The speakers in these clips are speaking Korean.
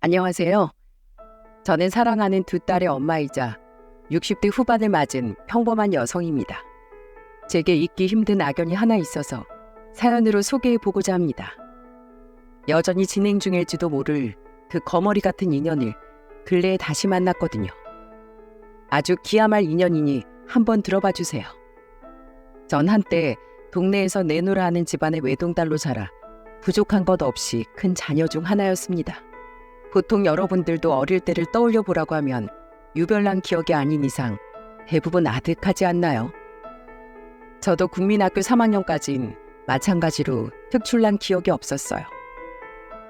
안녕하세요. 저는 사랑하는 두 딸의 엄마이자 60대 후반을 맞은 평범한 여성입니다. 제게 잊기 힘든 악연이 하나 있어서 사연으로 소개해보고자 합니다. 여전히 진행 중일지도 모를 그 거머리 같은 인연을 근래에 다시 만났거든요. 아주 기야말 인연이니 한번 들어봐 주세요. 전 한때 동네에서 내노라 하는 집안의 외동딸로 자라 부족한 것 없이 큰 자녀 중 하나였습니다. 보통 여러분들도 어릴 때를 떠올려 보라고 하면 유별난 기억이 아닌 이상 대부분 아득하지 않나요? 저도 국민학교 3학년까지는 마찬가지로 특출난 기억이 없었어요.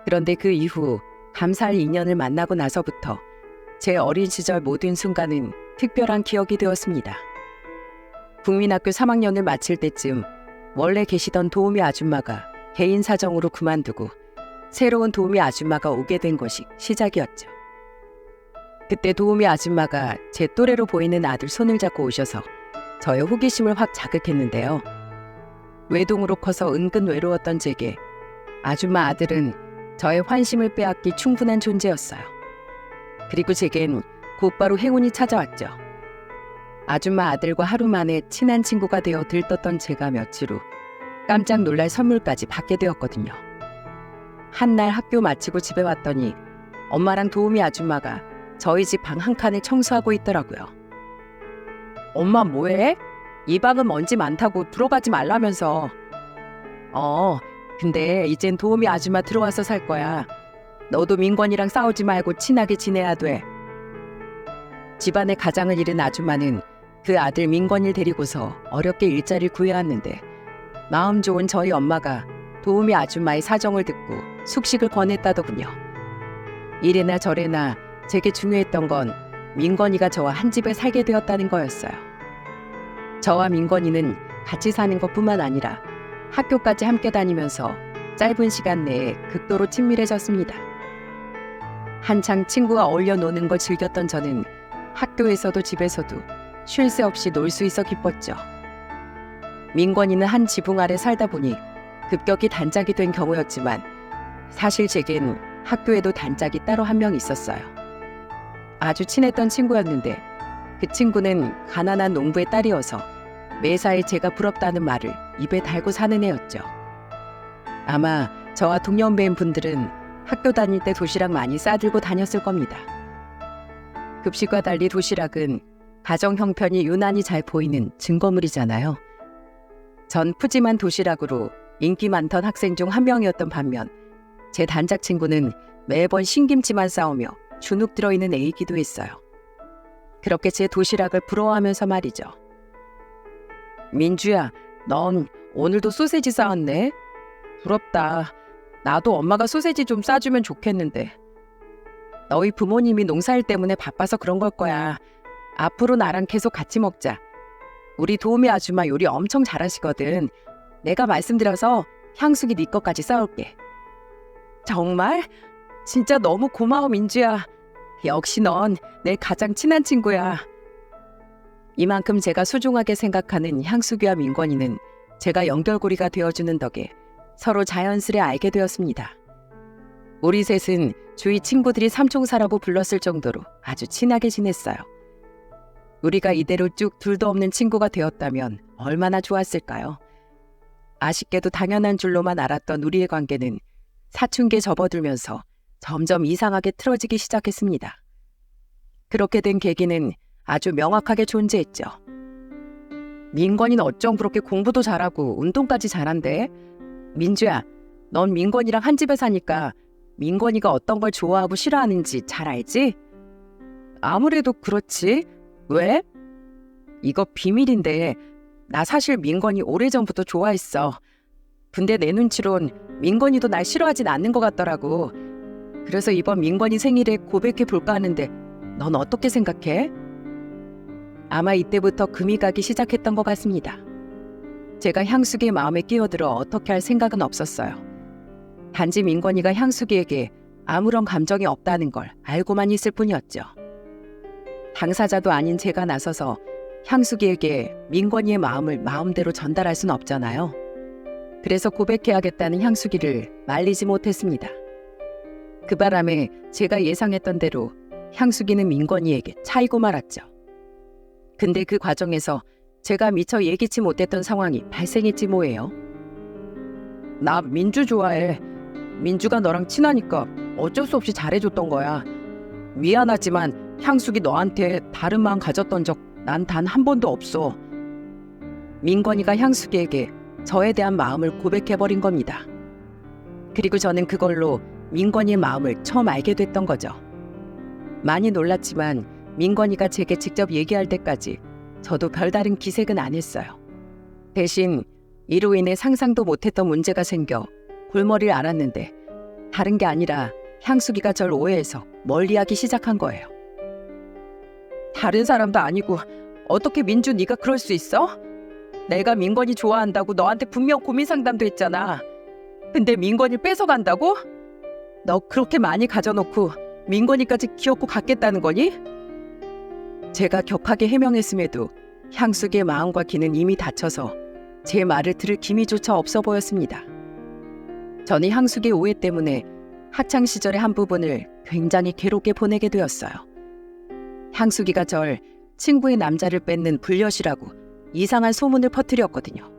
그런데 그 이후 감사할 인연을 만나고 나서부터 제 어린 시절 모든 순간은 특별한 기억이 되었습니다. 국민학교 3학년을 마칠 때쯤 원래 계시던 도우미 아줌마가 개인 사정으로 그만두고 새로운 도우미 아줌마가 오게 된 것이 시작이었죠. 그때 도우미 아줌마가 제 또래로 보이는 아들 손을 잡고 오셔서 저의 호기심을 확 자극했는데요. 외동으로 커서 은근 외로웠던 제게 아줌마 아들은 저의 환심을 빼앗기 충분한 존재였어요. 그리고 제겐 곧바로 행운이 찾아왔죠. 아줌마 아들과 하루 만에 친한 친구가 되어 들떴던 제가 며칠 후 깜짝 놀랄 선물까지 받게 되었거든요. 한날 학교 마치고 집에 왔더니 엄마랑 도우미 아줌마가 저희 집 방 한 칸을 청소하고 있더라고요. 엄마 뭐해? 이 방은 먼지 많다고 들어가지 말라면서. 근데 이젠 도우미 아줌마 들어와서 살 거야. 너도 민권이랑 싸우지 말고 친하게 지내야 돼. 집안의 가장을 잃은 아줌마는 그 아들 민권이를 데리고서 어렵게 일자리를 구해왔는데 마음 좋은 저희 엄마가 도우미 아줌마의 사정을 듣고 숙식을 권했다더군요. 이래나 저래나 제게 중요했던 건 민권이가 저와 한 집에 살게 되었다는 거였어요. 저와 민권이는 같이 사는 것뿐만 아니라 학교까지 함께 다니면서 짧은 시간 내에 극도로 친밀해졌습니다. 한창 친구와 어울려 노는 걸 즐겼던 저는 학교에서도 집에서도 쉴 새 없이 놀 수 있어 기뻤죠. 민권이는 한 지붕 아래 살다 보니 급격히 단짝이 된 경우였지만 사실 제겐 학교에도 단짝이 따로 한 명 있었어요. 아주 친했던 친구였는데 그 친구는 가난한 농부의 딸이어서 매사에 제가 부럽다는 말을 입에 달고 사는 애였죠. 아마 저와 동년배인 분들은 학교 다닐 때 도시락 많이 싸들고 다녔을 겁니다. 급식과 달리 도시락은 가정 형편이 유난히 잘 보이는 증거물이잖아요. 전 푸짐한 도시락으로 인기 많던 학생 중 한 명이었던 반면 제 단짝 친구는 매번 신김치만 싸우며 주눅 들어있는 애이기도 했어요. 그렇게 제 도시락을 부러워하면서 말이죠. 민주야, 넌 오늘도 소세지 싸왔네? 부럽다. 나도 엄마가 소세지 좀 싸주면 좋겠는데. 너희 부모님이 농사일 때문에 바빠서 그런 걸 거야. 앞으로 나랑 계속 같이 먹자. 우리 도우미 아줌마 요리 엄청 잘하시거든. 내가 말씀드려서 향수기 네 것까지 싸올게. 정말? 진짜 너무 고마워 민주야. 역시 넌 내 가장 친한 친구야. 이만큼 제가 소중하게 생각하는 향수기와 민권이는 제가 연결고리가 되어주는 덕에 서로 자연스레 알게 되었습니다. 우리 셋은 주위 친구들이 삼총사라고 불렀을 정도로 아주 친하게 지냈어요. 우리가 이대로 쭉 둘도 없는 친구가 되었다면 얼마나 좋았을까요? 아쉽게도 당연한 줄로만 알았던 우리의 관계는 사춘기에 접어들면서 점점 이상하게 틀어지기 시작했습니다. 그렇게 된 계기는 아주 명확하게 존재했죠. 민권이는 어쩜 그렇게 공부도 잘하고 운동까지 잘한대? 민주야, 넌 민권이랑 한 집에 사니까 민권이가 어떤 걸 좋아하고 싫어하는지 잘 알지? 아무래도 그렇지. 왜? 이거 비밀인데 나 사실 민권이 오래전부터 좋아했어. 근데 내 눈치론 민권이도 날 싫어하진 않는 것 같더라고. 그래서 이번 민권이 생일에 고백해 볼까 하는데 넌 어떻게 생각해? 아마 이때부터 금이 가기 시작했던 것 같습니다. 제가 향수기의 마음에 끼어들어 어떻게 할 생각은 없었어요. 단지 민권이가 향수기에게 아무런 감정이 없다는 걸 알고만 있을 뿐이었죠. 당사자도 아닌 제가 나서서 향수기에게 민권이의 마음을 마음대로 전달할 순 없잖아요. 그래서 고백해야겠다는 향수기를 말리지 못했습니다. 그 바람에 제가 예상했던 대로 향수기는 민건이에게 차이고 말았죠. 근데 그 과정에서 제가 미처 예기치 못했던 상황이 발생했지 뭐예요. 나 민주 좋아해. 민주가 너랑 친하니까 어쩔 수 없이 잘해줬던 거야. 미안하지만 향수기 너한테 다른 마음 가졌던 적 난 단 한 번도 없어. 민건이가 향수기에게 저에 대한 마음을 고백해버린 겁니다. 그리고 저는 그걸로 민건이의 마음을 처음 알게 됐던 거죠. 많이 놀랐지만 민건이가 제게 직접 얘기할 때까지 저도 별다른 기색은 안 했어요. 대신 이로 인해 상상도 못했던 문제가 생겨 골머리를 앓았는데 다른 게 아니라 향수기가 절 오해해서 멀리하기 시작한 거예요. 다른 사람도 아니고 어떻게 민주 네가 그럴 수 있어? 내가 민건이 좋아한다고 너한테 분명 고민 상담도 했잖아. 근데 민건이를 뺏어간다고? 너 그렇게 많이 가져놓고 민건이까지 귀엽고 갖겠다는 거니? 제가 격하게 해명했음에도 향수기의 마음과 귀는 이미 닫혀서 제 말을 들을 기미조차 없어 보였습니다. 저는 향수기의 오해 때문에 학창 시절의 한 부분을 굉장히 괴롭게 보내게 되었어요. 향수기가 절 친구의 남자를 뺏는 불엿이라고 이상한 소문을 퍼뜨렸거든요.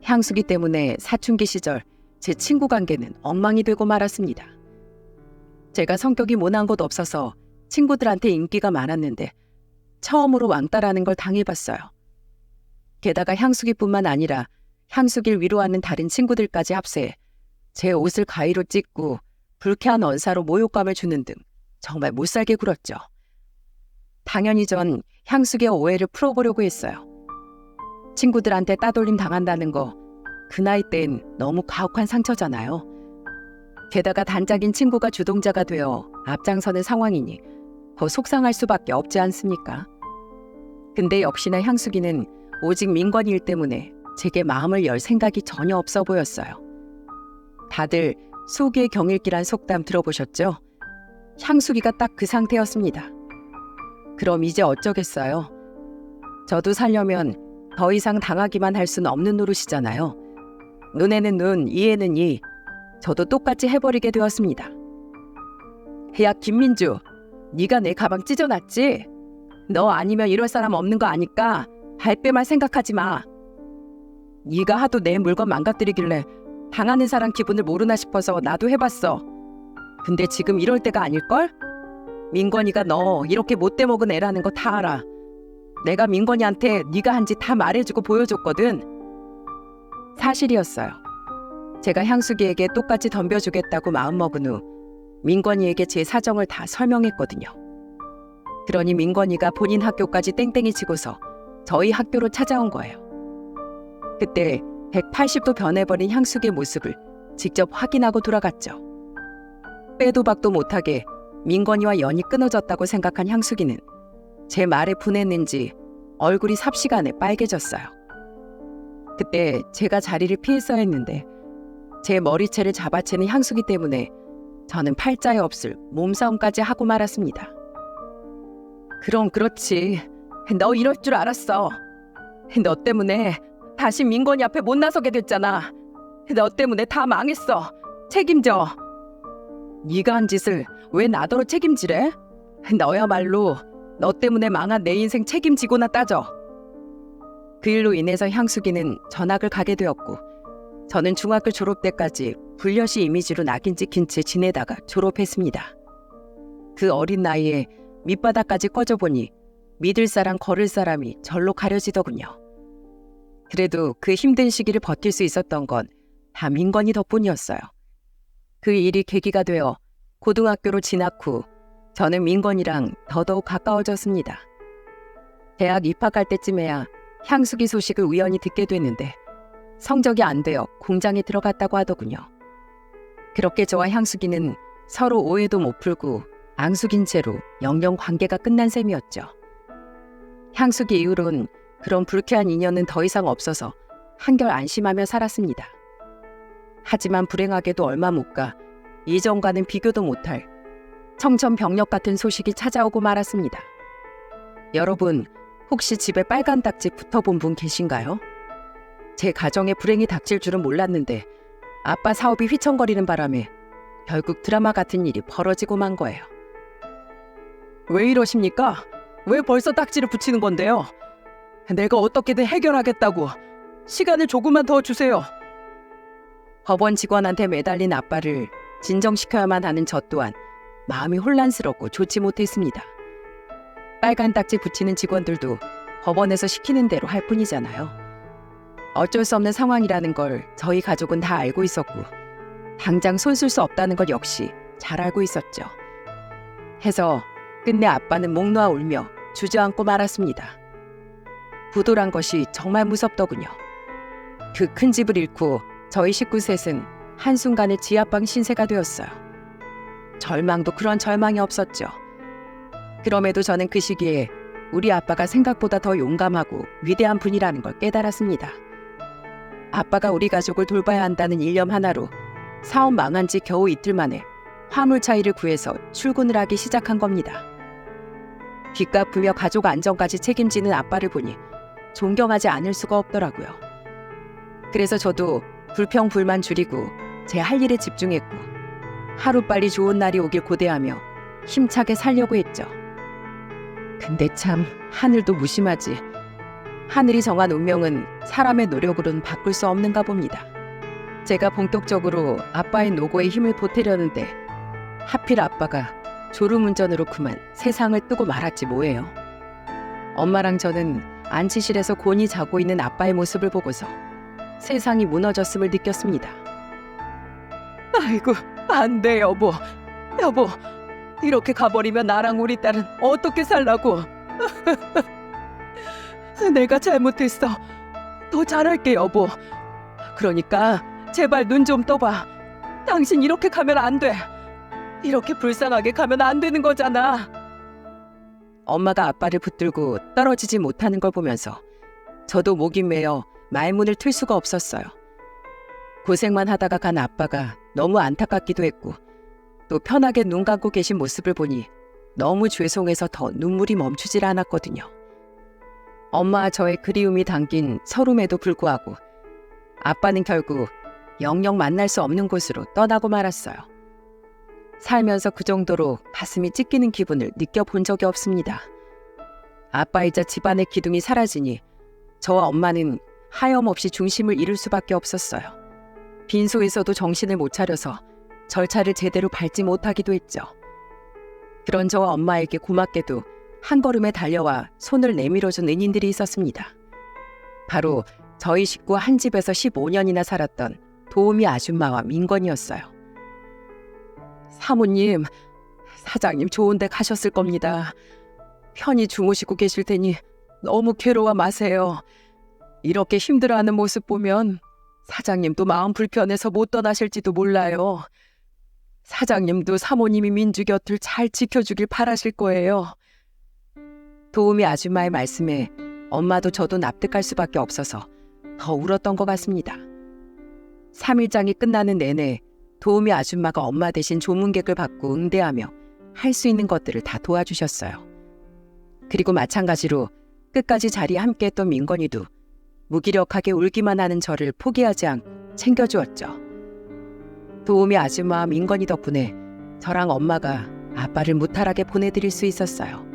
향수기 때문에 사춘기 시절 제 친구 관계는 엉망이 되고 말았습니다. 제가 성격이 모난 것 없어서 친구들한테 인기가 많았는데 처음으로 왕따라는 걸 당해봤어요. 게다가 향수기뿐만 아니라 향수기를 위로하는 다른 친구들까지 합세해 제 옷을 가위로 찢고 불쾌한 언사로 모욕감을 주는 등 정말 못살게 굴었죠. 당연히 전 향수기의 오해를 풀어보려고 했어요. 친구들한테 따돌림 당한다는 거 그 나이 땐 너무 가혹한 상처잖아요. 게다가 단짝인 친구가 주동자가 되어 앞장서는 상황이니 더 속상할 수밖에 없지 않습니까? 근데 역시나 향수기는 오직 민건이 일 때문에 제게 마음을 열 생각이 전혀 없어 보였어요. 다들 소기의 경일기란 속담 들어보셨죠? 향수기가 딱 그 상태였습니다. 그럼 이제 어쩌겠어요? 저도 살려면 더 이상 당하기만 할 수는 없는 노릇이잖아요. 눈에는 눈, 이에는 이. 저도 똑같이 해버리게 되었습니다. 야 김민주, 네가 내 가방 찢어놨지? 너 아니면 이럴 사람 없는 거 아니까 발뺌할 생각하지 마. 네가 하도 내 물건 망가뜨리길래 당하는 사람 기분을 모르나 싶어서 나도 해봤어. 근데 지금 이럴 때가 아닐걸? 민건이가 너 이렇게 못돼 먹은 애라는 거 다 알아. 내가 민건이한테 네가 한 짓 다 말해주고 보여줬거든. 사실이었어요. 제가 향수기에게 똑같이 덤벼주겠다고 마음먹은 후 민건이에게 제 사정을 다 설명했거든요. 그러니 민건이가 본인 학교까지 땡땡이 치고서 저희 학교로 찾아온 거예요. 그때 180도 변해버린 향수기의 모습을 직접 확인하고 돌아갔죠. 빼도 박도 못하게 민건이와 연이 끊어졌다고 생각한 향수기는 제 말에 분했는지 얼굴이 삽시간에 빨개졌어요. 그때 제가 자리를 피했어야 했는데 제 머리채를 잡아채는 향수기 때문에 저는 팔자에 없을 몸싸움까지 하고 말았습니다. 그럼 그렇지. 너 이럴 줄 알았어. 너 때문에 다시 민건이 앞에 못 나서게 됐잖아. 너 때문에 다 망했어. 책임져. 네가 한 짓을 왜 나더러 책임지래? 너야말로 너 때문에 망한 내 인생 책임지고나 따져. 그 일로 인해서 향수기는 전학을 가게 되었고 저는 중학교 졸업 때까지 불려시 이미지로 낙인 찍힌 채 지내다가 졸업했습니다. 그 어린 나이에 밑바닥까지 꺼져보니 믿을 사람 걸을 사람이 절로 가려지더군요. 그래도 그 힘든 시기를 버틸 수 있었던 건 다 민건이 덕분이었어요. 그 일이 계기가 되어 고등학교로 진학 후 저는 민건이랑 더더욱 가까워졌습니다. 대학 입학할 때쯤에야 향수기 소식을 우연히 듣게 됐는데 성적이 안 되어 공장에 들어갔다고 하더군요. 그렇게 저와 향수기는 서로 오해도 못 풀고 앙숙인 채로 영영 관계가 끝난 셈이었죠. 향수기 이후론 그런 불쾌한 인연은 더 이상 없어서 한결 안심하며 살았습니다. 하지만 불행하게도 얼마 못 가 이전과는 비교도 못할 청천벽력 같은 소식이 찾아오고 말았습니다. 여러분, 혹시 집에 빨간 딱지 붙어본 분 계신가요? 제 가정에 불행이 닥칠 줄은 몰랐는데 아빠 사업이 휘청거리는 바람에 결국 드라마 같은 일이 벌어지고 만 거예요. 왜 이러십니까? 왜 벌써 딱지를 붙이는 건데요? 내가 어떻게든 해결하겠다고. 시간을 조금만 더 주세요. 법원 직원한테 매달린 아빠를 진정시켜야만 하는 저 또한 마음이 혼란스럽고 좋지 못했습니다. 빨간 딱지 붙이는 직원들도 법원에서 시키는 대로 할 뿐이잖아요. 어쩔 수 없는 상황이라는 걸 저희 가족은 다 알고 있었고 당장 손 쓸 수 없다는 걸 역시 잘 알고 있었죠. 해서 끝내 아빠는 목 놓아 울며 주저앉고 말았습니다. 부도란 것이 정말 무섭더군요. 그 큰 집을 잃고 저희 식구 셋은 한순간에 지하방 신세가 되었어요. 절망도 그런 절망이 없었죠. 그럼에도 저는 그 시기에 우리 아빠가 생각보다 더 용감하고 위대한 분이라는 걸 깨달았습니다. 아빠가 우리 가족을 돌봐야 한다는 일념 하나로 사업 망한 지 겨우 이틀 만에 화물 차이를 구해서 출근을 하기 시작한 겁니다. 빚 갚으며 가족 안정까지 책임지는 아빠를 보니 존경하지 않을 수가 없더라고요. 그래서 저도 불평불만 줄이고 제 할 일에 집중했고 하루빨리 좋은 날이 오길 고대하며 힘차게 살려고 했죠. 근데 참 하늘도 무심하지. 하늘이 정한 운명은 사람의 노력으로는 바꿀 수 없는가 봅니다. 제가 본격적으로 아빠의 노고에 힘을 보태려는데 하필 아빠가 졸음운전으로 그만 세상을 뜨고 말았지 뭐예요. 엄마랑 저는 안치실에서 곤히 자고 있는 아빠의 모습을 보고서 세상이 무너졌음을 느꼈습니다. 아이고, 안 돼, 여보. 여보, 이렇게 가버리면 나랑 우리 딸은 어떻게 살라고. 내가 잘못했어. 더 잘할게, 여보. 그러니까 제발 눈 좀 떠봐. 당신 이렇게 가면 안 돼. 이렇게 불쌍하게 가면 안 되는 거잖아. 엄마가 아빠를 붙들고 떨어지지 못하는 걸 보면서 저도 목이 메어 말문을 틀 수가 없었어요. 고생만 하다가 간 아빠가 너무 안타깝기도 했고 또 편하게 눈 감고 계신 모습을 보니 너무 죄송해서 더 눈물이 멈추질 않았거든요. 엄마와 저의 그리움이 담긴 서름에도 불구하고 아빠는 결국 영영 만날 수 없는 곳으로 떠나고 말았어요. 살면서 그 정도로 가슴이 찢기는 기분을 느껴본 적이 없습니다. 아빠이자 집안의 기둥이 사라지니 저와 엄마는 하염없이 중심을 잃을 수밖에 없었어요. 빈소에서도 정신을 못 차려서 절차를 제대로 밟지 못하기도 했죠. 그런 저와 엄마에게 고맙게도 한 걸음에 달려와 손을 내밀어준 은인들이 있었습니다. 바로 저희 식구 한 집에서 15년이나 살았던 도우미 아줌마와 민건이었어요. 사모님, 사장님 좋은 데 가셨을 겁니다. 편히 주무시고 계실 테니 너무 괴로워 마세요. 이렇게 힘들어하는 모습 보면 사장님도 마음 불편해서 못 떠나실지도 몰라요. 사장님도 사모님이 민주 곁을 잘 지켜주길 바라실 거예요. 도우미 아줌마의 말씀에 엄마도 저도 납득할 수밖에 없어서 더 울었던 것 같습니다. 3일장이 끝나는 내내 도우미 아줌마가 엄마 대신 조문객을 받고 응대하며 할 수 있는 것들을 다 도와주셨어요. 그리고 마찬가지로 끝까지 자리에 함께했던 민건이도 무기력하게 울기만 하는 저를 포기하지 않고 챙겨주었죠. 도우미 아줌마와 민건이 덕분에 저랑 엄마가 아빠를 무탈하게 보내드릴 수 있었어요.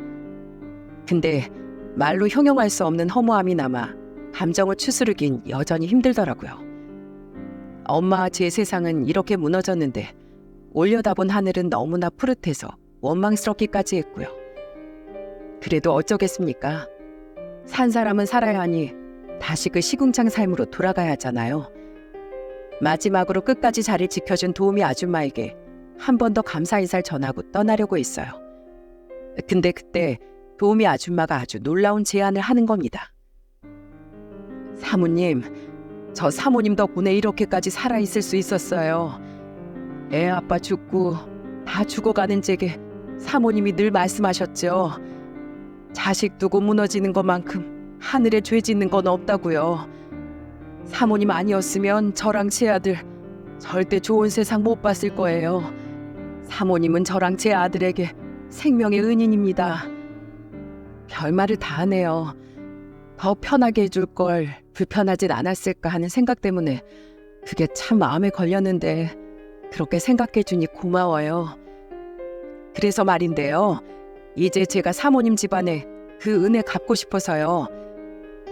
근데 말로 형용할 수 없는 허무함이 남아 감정을 추스르긴 여전히 힘들더라고요. 엄마와 제 세상은 이렇게 무너졌는데 올려다본 하늘은 너무나 푸릇해서 원망스럽기까지 했고요. 그래도 어쩌겠습니까? 산 사람은 살아야 하니 다시 그 시궁창 삶으로 돌아가야 하잖아요. 마지막으로 끝까지 자리를 지켜준 도우미 아줌마에게 한 번 더 감사 인사를 전하고 떠나려고 했어요. 근데 그때 도우미 아줌마가 아주 놀라운 제안을 하는 겁니다. 사모님, 저 사모님 덕분에 이렇게까지 살아있을 수 있었어요. 애 아빠 죽고 다 죽어가는 제게 사모님이 늘 말씀하셨죠. 자식 두고 무너지는 것만큼 하늘에 죄 짓는 건 없다고요. 사모님 아니었으면 저랑 제 아들 절대 좋은 세상 못 봤을 거예요. 사모님은 저랑 제 아들에게 생명의 은인입니다. 별말을 다 하네요. 더 편하게 해줄 걸 불편하진 않았을까 하는 생각 때문에 그게 참 마음에 걸렸는데 그렇게 생각해주니 고마워요. 그래서 말인데요. 이제 제가 사모님 집안에 그 은혜 갚고 싶어서요.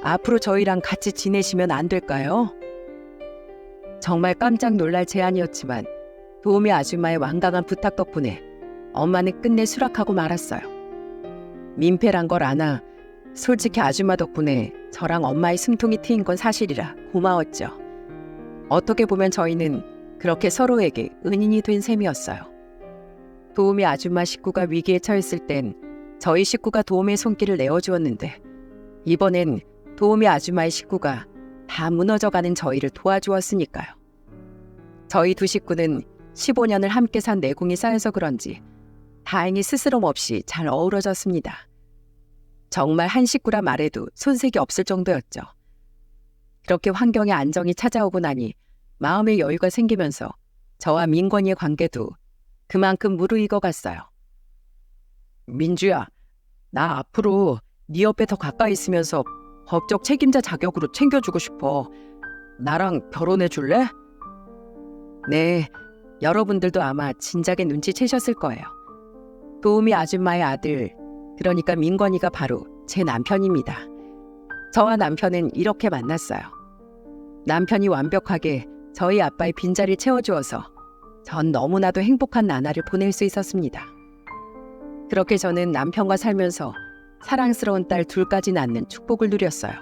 앞으로 저희랑 같이 지내시면 안 될까요? 정말 깜짝 놀랄 제안이었지만 도우미 아줌마의 완강한 부탁 덕분에 엄마는 끝내 수락하고 말았어요. 민폐란 걸 아나 솔직히 아줌마 덕분에 저랑 엄마의 숨통이 트인 건 사실이라 고마웠죠. 어떻게 보면 저희는 그렇게 서로에게 은인이 된 셈이었어요. 도우미 아줌마 식구가 위기에 처했을 땐 저희 식구가 도우미의 손길을 내어주었는데 이번엔 도우미 아줌마의 식구가 다 무너져가는 저희를 도와주었으니까요. 저희 두 식구는 15년을 함께 산 내공이 쌓여서 그런지 다행히 스스럼 없이 잘 어우러졌습니다. 정말 한 식구라 말해도 손색이 없을 정도였죠. 그렇게 환경의 안정이 찾아오고 나니 마음의 여유가 생기면서 저와 민건이의 관계도 그만큼 무르익어갔어요. 민주야, 나 앞으로 네 옆에 더 가까이 있으면서 법적 책임자 자격으로 챙겨주고 싶어. 나랑 결혼해 줄래? 네, 여러분들도 아마 진작에 눈치채셨을 거예요. 도우미 아줌마의 아들, 그러니까 민건이가 바로 제 남편입니다. 저와 남편은 이렇게 만났어요. 남편이 완벽하게 저희 아빠의 빈자리를 채워주어서 전 너무나도 행복한 나날을 보낼 수 있었습니다. 그렇게 저는 남편과 살면서 사랑스러운 딸 둘까지 낳는 축복을 누렸어요.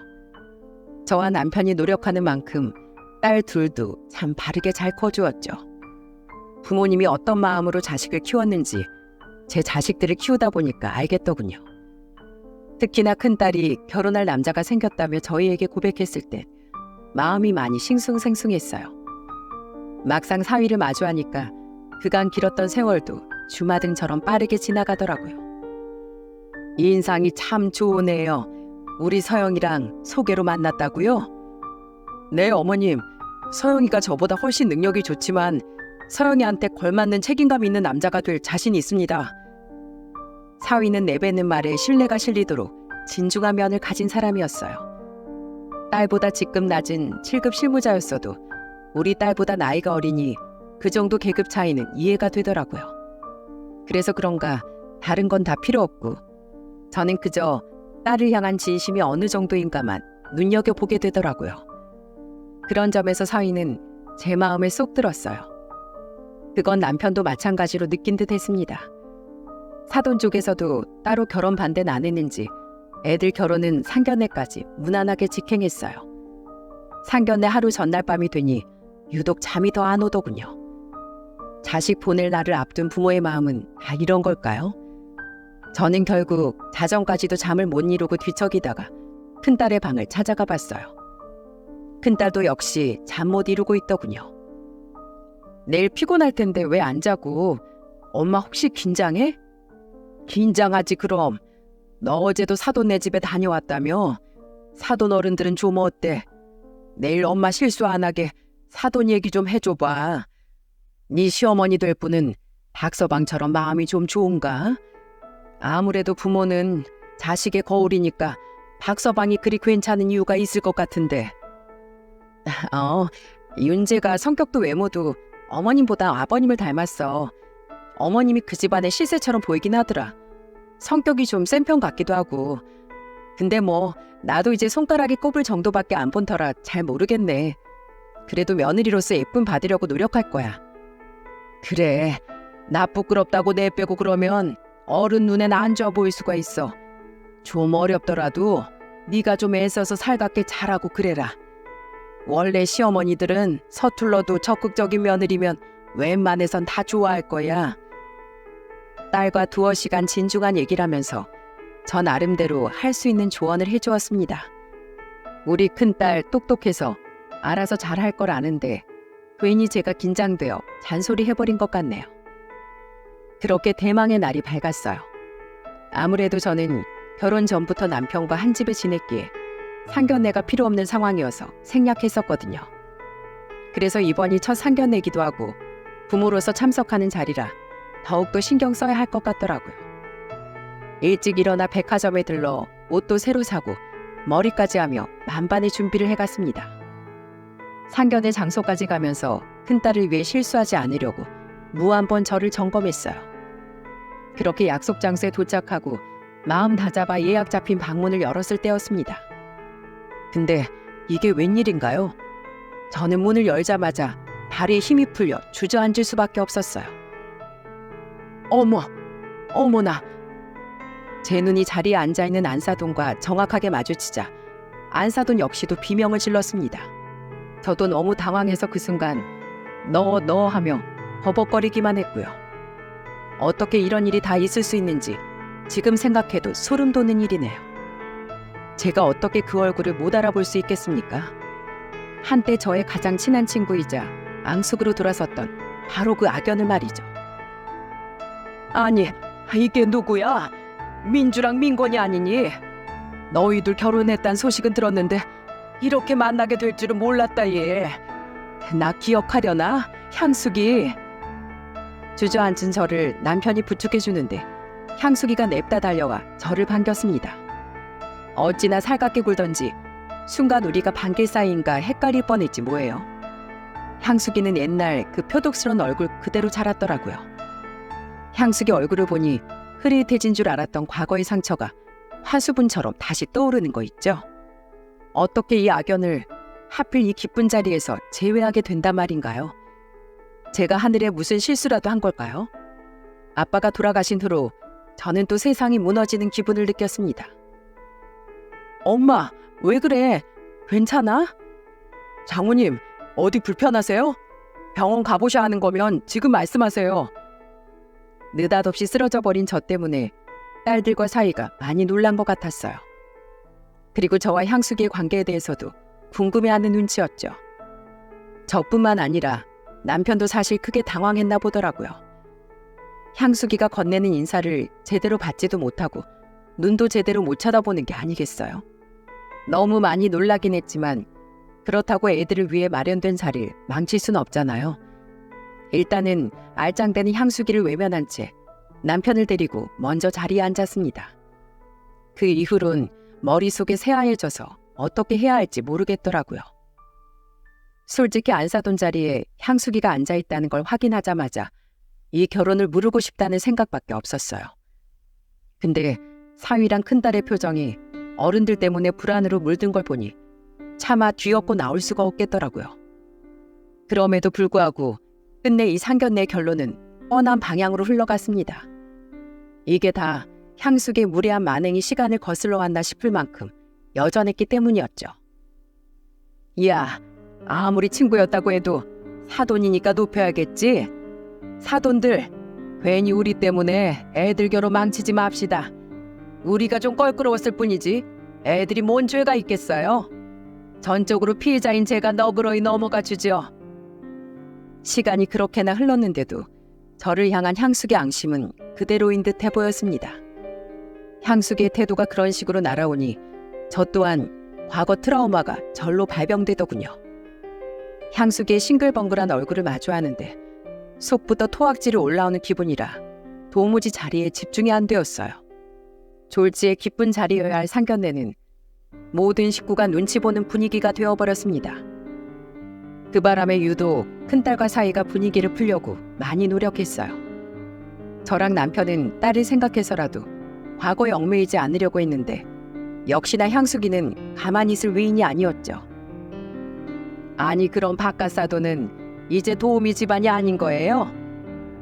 저와 남편이 노력하는 만큼 딸 둘도 참 바르게 잘 커주었죠. 부모님이 어떤 마음으로 자식을 키웠는지 제 자식들을 키우다 보니까 알겠더군요. 특히나 큰딸이 결혼할 남자가 생겼다며 저희에게 고백했을 때 마음이 많이 싱숭생숭했어요. 막상 사위를 마주하니까 그간 길었던 세월도 주마등처럼 빠르게 지나가더라고요. 이 인상이 참 좋으네요. 우리 서영이랑 소개로 만났다고요? 네, 어머님. 서영이가 저보다 훨씬 능력이 좋지만 서영이한테 걸맞는 책임감 있는 남자가 될 자신이 있습니다. 사위는 내뱉는 말에 신뢰가 실리도록 진중한 면을 가진 사람이었어요. 딸보다 직급 낮은 7급 실무자였어도 우리 딸보다 나이가 어리니 그 정도 계급 차이는 이해가 되더라고요. 그래서 그런가 다른 건 다 필요 없고 저는 그저 딸을 향한 진심이 어느 정도인가만 눈여겨보게 되더라고요. 그런 점에서 사위는 제 마음에 쏙 들었어요. 그건 남편도 마찬가지로 느낀 듯 했습니다. 사돈 쪽에서도 따로 결혼 반대는 안 했는지 애들 결혼은 상견례까지 무난하게 직행했어요. 상견례 하루 전날 밤이 되니 유독 잠이 더 안 오더군요. 자식 보낼 날을 앞둔 부모의 마음은 다 이런 걸까요? 저는 결국 자정까지도 잠을 못 이루고 뒤척이다가 큰딸의 방을 찾아가 봤어요. 큰딸도 역시 잠 못 이루고 있더군요. 내일 피곤할 텐데 왜 안 자고? 엄마 혹시 긴장해? 긴장하지 그럼. 너 어제도 사돈네 집에 다녀왔다며? 사돈 어른들은 좀 어때? 내일 엄마 실수 안 하게 사돈 얘기 좀 해줘봐. 네 시어머니 될 분은 박서방처럼 마음이 좀 좋은가? 아무래도 부모는 자식의 거울이니까 박서방이 그리 괜찮은 이유가 있을 것 같은데. 윤재가 성격도 외모도 어머님보다 아버님을 닮았어. 어머님이 그 집안의 시세처럼 보이긴 하더라. 성격이 좀 센 편 같기도 하고. 근데 뭐 나도 이제 손가락이 꼽을 정도밖에 안 본 터라 잘 모르겠네. 그래도 며느리로서 예쁨 받으려고 노력할 거야. 그래, 나 부끄럽다고 내빼고 그러면 어른 눈엔 안 좋아 보일 수가 있어. 좀 어렵더라도 네가 좀 애써서 살갑게 잘하고 그래라. 원래 시어머니들은 서툴러도 적극적인 며느리면 웬만해선 다 좋아할 거야. 딸과 두어 시간 진중한 얘기를 하면서 저 나름대로 할 수 있는 조언을 해주었습니다. 우리 큰딸 똑똑해서 알아서 잘할 걸 아는데 괜히 제가 긴장되어 잔소리 해버린 것 같네요. 그렇게 대망의 날이 밝았어요. 아무래도 저는 결혼 전부터 남편과 한 집에 지냈기에 상견례가 필요 없는 상황이어서 생략했었거든요. 그래서 이번이 첫 상견례기도 하고 부모로서 참석하는 자리라 더욱더 신경 써야 할 것 같더라고요. 일찍 일어나 백화점에 들러 옷도 새로 사고 머리까지 하며 만반의 준비를 해갔습니다. 상견례 장소까지 가면서 큰딸을 위해 실수하지 않으려고 무한번 저를 점검했어요. 그렇게 약속 장소에 도착하고 마음 다잡아 예약 잡힌 방문을 열었을 때였습니다. 근데 이게 웬일인가요? 저는 문을 열자마자 다리에 힘이 풀려 주저앉을 수밖에 없었어요. 어머나. 제 눈이 자리에 앉아있는 안사돈과 정확하게 마주치자 안사돈 역시도 비명을 질렀습니다. 저도 너무 당황해서 그 순간 너 하며 버벅거리기만 했고요. 어떻게 이런 일이 다 있을 수 있는지 지금 생각해도 소름 돋는 일이네요. 제가 어떻게 그 얼굴을 못 알아볼 수 있겠습니까? 한때 저의 가장 친한 친구이자 앙숙으로 돌아섰던 바로 그 악연을 말이죠. 아니, 이게 누구야? 민주랑 민건이 아니니? 너희들 결혼했단 소식은 들었는데 이렇게 만나게 될 줄은 몰랐다 얘. 나 기억하려나? 향숙이. 주저앉은 저를 남편이 부축해주는데 향숙이가 냅다 달려와 저를 반겼습니다. 어찌나 살갑게 굴던지 순간 우리가 반길 사이인가 헷갈릴 뻔했지 뭐예요. 향숙이는 옛날 그 표독스러운 얼굴 그대로 자랐더라고요. 향숙이 얼굴을 보니 흐릿해진 줄 알았던 과거의 상처가 화수분처럼 다시 떠오르는 거 있죠. 어떻게 이 악연을 하필 이 기쁜 자리에서 제외하게 된단 말인가요? 제가 하늘에 무슨 실수라도 한 걸까요? 아빠가 돌아가신 후로 저는 또 세상이 무너지는 기분을 느꼈습니다. 엄마, 왜 그래? 괜찮아? 장모님, 어디 불편하세요? 병원 가보셔야 하는 거면 지금 말씀하세요. 느닷없이 쓰러져 버린 저 때문에 딸들과 사이가 많이 놀란 것 같았어요. 그리고 저와 향숙이의 관계에 대해서도 궁금해하는 눈치였죠. 저뿐만 아니라 남편도 사실 크게 당황했나 보더라고요. 향숙이가 건네는 인사를 제대로 받지도 못하고 눈도 제대로 못 쳐다보는 게 아니겠어요? 너무 많이 놀라긴 했지만 그렇다고 애들을 위해 마련된 자리를 망칠 수는 없잖아요. 일단은 알짱대는 향숙이를 외면한 채 남편을 데리고 먼저 자리에 앉았습니다. 그 이후론 머릿속에 새하얘져서 어떻게 해야 할지 모르겠더라고요. 솔직히 안사돈 자리에 향숙이가 앉아있다는 걸 확인하자마자 이 결혼을 무르고 싶다는 생각밖에 없었어요. 근데 사위랑 큰딸의 표정이 어른들 때문에 불안으로 물든 걸 보니 차마 뒤엎고 나올 수가 없겠더라고요. 그럼에도 불구하고 끝내 이 상견례의 결론은 뻔한 방향으로 흘러갔습니다. 이게 다 향숙의 무례한 만행이 시간을 거슬러 왔나 싶을 만큼 여전했기 때문이었죠. 이야, 아무리 친구였다고 해도 사돈이니까 높여야겠지? 사돈들, 괜히 우리 때문에 애들 결혼 망치지 맙시다. 우리가 좀 껄끄러웠을 뿐이지 애들이 뭔 죄가 있겠어요? 전적으로 피해자인 제가 너그러이 넘어가 주죠. 시간이 그렇게나 흘렀는데도 저를 향한 향숙의 앙심은 그대로인 듯해 보였습니다. 향숙의 태도가 그런 식으로 날아오니 저 또한 과거 트라우마가 절로 발병되더군요. 향숙의 싱글벙글한 얼굴을 마주하는데 속부터 토악질이 올라오는 기분이라 도무지 자리에 집중이 안 되었어요. 졸지에 기쁜 자리여야 할 상견례는 모든 식구가 눈치 보는 분위기가 되어버렸습니다. 그 바람에 유독 큰딸과 사이가 분위기를 풀려고 많이 노력했어요. 저랑 남편은 딸을 생각해서라도 과거에 얽매이지 않으려고 했는데 역시나 향숙이는 가만히 있을 위인이 아니었죠. 아니 그럼 바깥 사돈은 이제 도우미 집안이 아닌 거예요?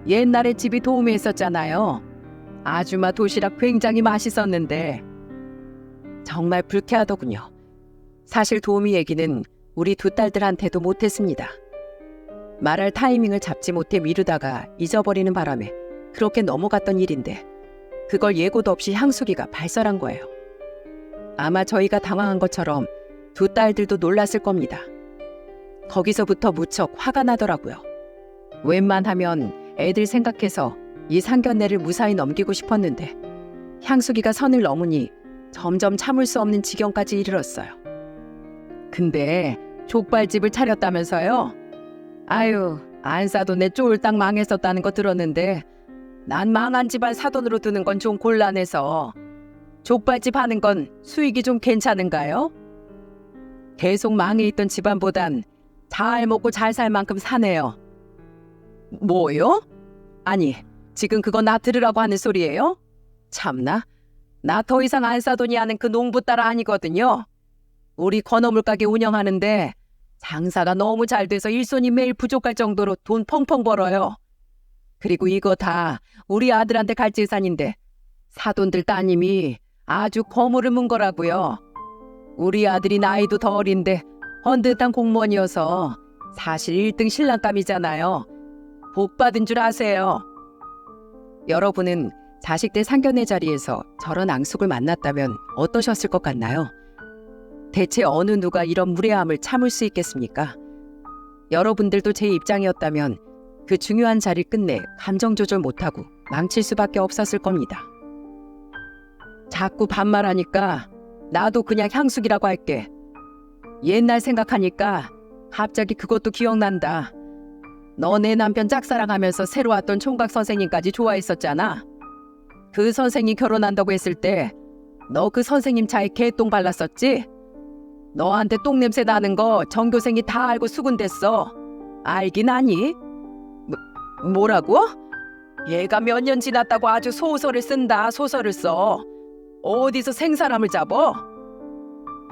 옛날에 집이 도우미 했었잖아요. 아주마 도시락 굉장히 맛있었는데. 정말 불쾌하더군요. 사실 도우미 얘기는 우리 두 딸들한테도 못했습니다. 말할 타이밍을 잡지 못해 미루다가 잊어버리는 바람에 그렇게 넘어갔던 일인데 그걸 예고도 없이 향숙이가 발설한 거예요. 아마 저희가 당황한 것처럼 두 딸들도 놀랐을 겁니다. 거기서부터 무척 화가 나더라고요. 웬만하면 애들 생각해서 이 상견례를 무사히 넘기고 싶었는데 향숙이가 선을 넘으니 점점 참을 수 없는 지경까지 이르렀어요. 근데 족발집을 차렸다면서요? 아유, 안사돈에 쫄딱 망했었다는 거 들었는데 난 망한 집안 사돈으로 두는 건 좀 곤란해서 족발집 하는 건 수익이 좀 괜찮은가요? 계속 망해 있던 집안보단 잘 먹고 잘 살 만큼 사네요. 뭐요? 아니, 지금 그거 나 들으라고 하는 소리예요? 참나, 나 더 이상 안 사돈이 하는 그 농부 딸 아니거든요. 우리 건어물 가게 운영하는데 장사가 너무 잘 돼서 일손이 매일 부족할 정도로 돈 펑펑 벌어요. 그리고 이거 다 우리 아들한테 갈 재산인데 사돈들 따님이 아주 거물을 문 거라고요. 우리 아들이 나이도 더 어린데 헌듯한 공무원이어서 사실 1등 신랑감이잖아요. 복 받은 줄 아세요. 여러분은 자식들 상견례 자리에서 저런 앙숙을 만났다면 어떠셨을 것 같나요? 대체 어느 누가 이런 무례함을 참을 수 있겠습니까? 여러분들도 제 입장이었다면 그 중요한 자리 끝내 감정 조절 못하고 망칠 수밖에 없었을 겁니다. 자꾸 반말하니까 나도 그냥 향숙이라고 할게. 옛날 생각하니까 갑자기 그것도 기억난다. 너 내 남편 짝사랑하면서 새로 왔던 총각 선생님까지 좋아했었잖아. 그 선생님 결혼한다고 했을 때 너 그 선생님 차에 개똥 발랐었지? 너한테 똥냄새 나는 거 전교생이 다 알고 수군댔어. 알긴 아니? 뭐라고? 얘가 몇 년 지났다고 아주 소설을 쓴다. 소설을 써. 어디서 생사람을 잡어?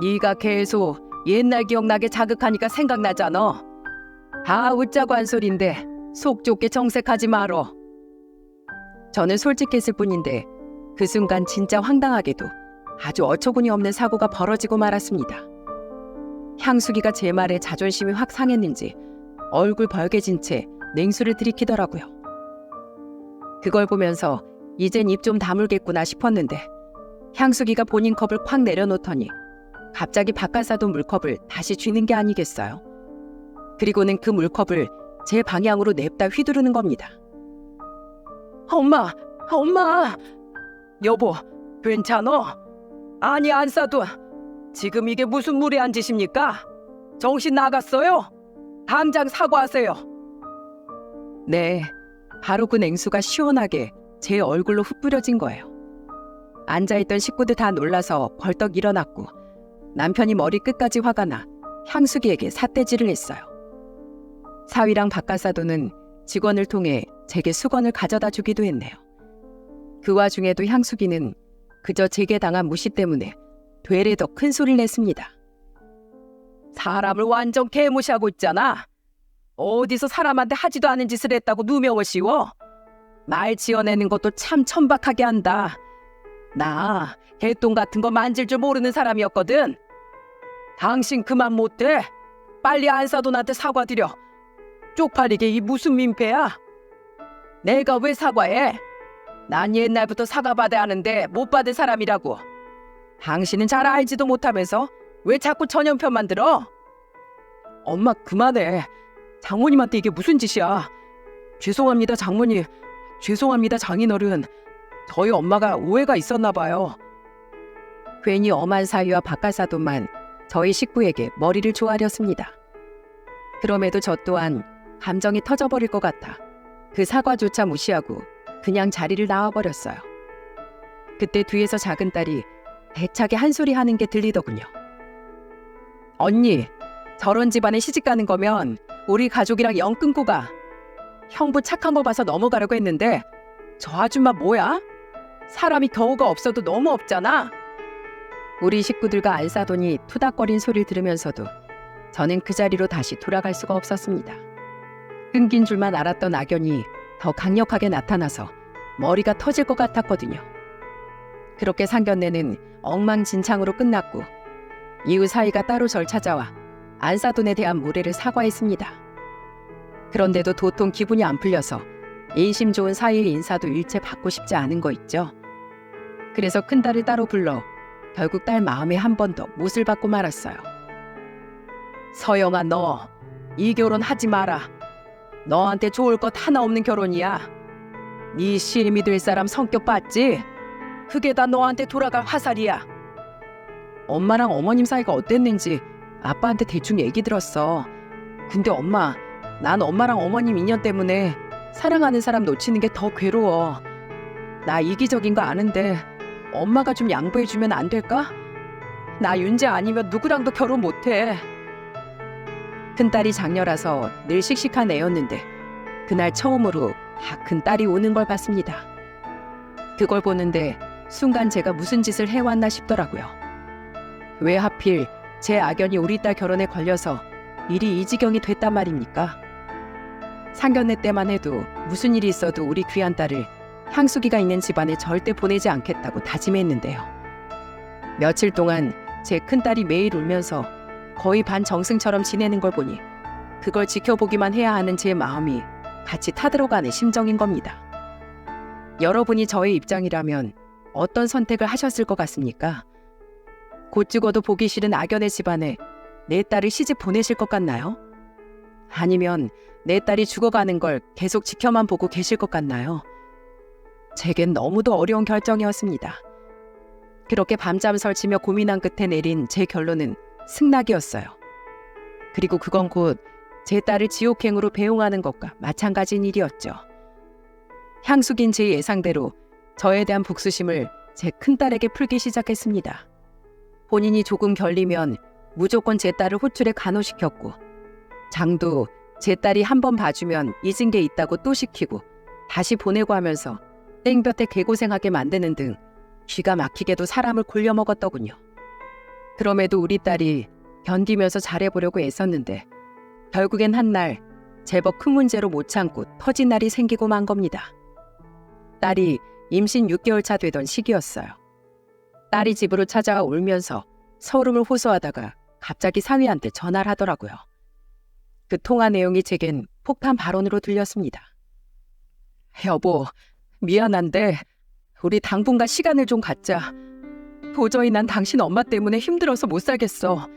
네가 계속 옛날 기억나게 자극하니까 생각나잖아. 다 웃자고 한 소린데 속 좁게 정색하지 말어. 저는 솔직했을 뿐인데 그 순간 진짜 황당하게도 아주 어처구니 없는 사고가 벌어지고 말았습니다. 향수기가 제 말에 자존심이 확 상했는지 얼굴 벌개진 채 냉수를 들이키더라고요. 그걸 보면서 이젠 입 좀 다물겠구나 싶었는데 향수기가 본인 컵을 콱 내려놓더니 갑자기 바깥사돈 물컵을 다시 쥐는 게 아니겠어요. 그리고는 그 물컵을 제 방향으로 냅다 휘두르는 겁니다. 엄마! 엄마! 여보, 괜찮어? 아니 안 싸도 지금 이게 무슨 무례한 짓입니까? 정신 나갔어요? 당장 사과하세요. 네, 바로 그 냉수가 시원하게 제 얼굴로 흩뿌려진 거예요. 앉아있던 식구들 다 놀라서 벌떡 일어났고 남편이 머리 끝까지 화가 나 향수기에게 삿대질을 했어요. 사위랑 박가사도는 직원을 통해 제게 수건을 가져다 주기도 했네요. 그 와중에도 향수기는 그저 제게 당한 무시 때문에 되레 더 큰 소리를 냈습니다. 사람을 완전 개무시하고 있잖아. 어디서 사람한테 하지도 않은 짓을 했다고 누명을 씌워? 말 지어내는 것도 참 천박하게 한다. 나 개똥 같은 거 만질 줄 모르는 사람이었거든. 당신 그만 못돼. 빨리 안사돈한테 사과드려. 쪽팔리게 이 무슨 민폐야? 내가 왜 사과해? 난 옛날부터 사과받아야 하는데 못 받은 사람이라고. 당신은 잘 알지도 못하면서 왜 자꾸 전연편만 들어? 엄마 그만해. 장모님한테 이게 무슨 짓이야. 죄송합니다 장모님. 죄송합니다 장인어른. 저희 엄마가 오해가 있었나 봐요. 괜히 엄한 사위와 박가사돈만 저희 식구에게 머리를 조아렸습니다. 그럼에도 저 또한 감정이 터져버릴 것 같아 그 사과조차 무시하고 그냥 자리를 나와버렸어요. 그때 뒤에서 작은 딸이 대차게 한 소리 하는 게 들리더군요. 언니, 저런 집안에 시집가는 거면 우리 가족이랑 영 끊고 가. 형부 착한 거 봐서 넘어가려고 했는데 저 아줌마 뭐야? 사람이 겨우가 없어도 너무 없잖아. 우리 식구들과 안사돈이 투닥거린 소리를 들으면서도 저는 그 자리로 다시 돌아갈 수가 없었습니다. 끊긴 줄만 알았던 악연이 더 강력하게 나타나서 머리가 터질 것 같았거든요. 그렇게 상견례는 엉망진창으로 끝났고 이후 사이가 따로 절 찾아와 안사돈에 대한 무례를 사과했습니다. 그런데도 도통 기분이 안 풀려서 인심 좋은 사이의 인사도 일체 받고 싶지 않은 거 있죠. 그래서 큰딸을 따로 불러 결국 딸 마음에 한 번 더 못을 받고 말았어요. 서영아, 너 이 결혼 하지 마라. 너한테 좋을 것 하나 없는 결혼이야. 네 시임이 될 사람 성격 봤지? 그게 다 너한테 돌아갈 화살이야. 엄마랑 어머님 사이가 어땠는지 아빠한테 대충 얘기 들었어. 근데 엄마, 난 엄마랑 어머님 인연 때문에 사랑하는 사람 놓치는 게 더 괴로워. 나 이기적인 거 아는데 엄마가 좀 양보해주면 안 될까? 나 윤재 아니면 누구랑도 결혼 못해. 큰딸이 장녀라서 늘 씩씩한 애였는데 그날 처음으로 다 큰딸이 우는 걸 봤습니다. 그걸 보는데 순간 제가 무슨 짓을 해왔나 싶더라고요. 왜 하필 제 악연이 우리 딸 결혼에 걸려서 일이 이 지경이 됐단 말입니까? 상견례 때만 해도 무슨 일이 있어도 우리 귀한 딸을 향수기가 있는 집안에 절대 보내지 않겠다고 다짐했는데요. 며칠 동안 제 큰딸이 매일 울면서 거의 반정승처럼 지내는 걸 보니 그걸 지켜보기만 해야 하는 제 마음이 같이 타들어가는 심정인 겁니다. 여러분이 저의 입장이라면 어떤 선택을 하셨을 것 같습니까? 곧 죽어도 보기 싫은 악연의 집안에 내 딸을 시집 보내실 것 같나요? 아니면 내 딸이 죽어가는 걸 계속 지켜만 보고 계실 것 같나요? 제겐 너무도 어려운 결정이었습니다. 그렇게 밤잠 설치며 고민한 끝에 내린 제 결론은 승낙이었어요. 그리고 그건 곧 제 딸을 지옥행으로 배웅하는 것과 마찬가지인 일이었죠. 향숙인 제 예상대로 저에 대한 복수심을 제 큰딸에게 풀기 시작했습니다. 본인이 조금 결리면 무조건 제 딸을 호출에 간호시켰고, 장도 제 딸이 한 번 봐주면 잊은 게 있다고 또 시키고 다시 보내고 하면서 땡볕에 개고생하게 만드는 등 기가 막히게도 사람을 골려먹었더군요. 그럼에도 우리 딸이 견디면서 잘해보려고 애썼는데 결국엔 한날 제법 큰 문제로 못 참고 터진 날이 생기고 만 겁니다. 딸이 임신 6개월 차 되던 시기였어요. 딸이 집으로 찾아와 울면서 서름을 호소하다가 갑자기 사위한테 전화를 하더라고요. 그 통화 내용이 제겐 폭탄 발언으로 들렸습니다. 여보, 미안한데 우리 당분간 시간을 좀 갖자. 도저히 난 당신 엄마 때문에 힘들어서 못 살겠어.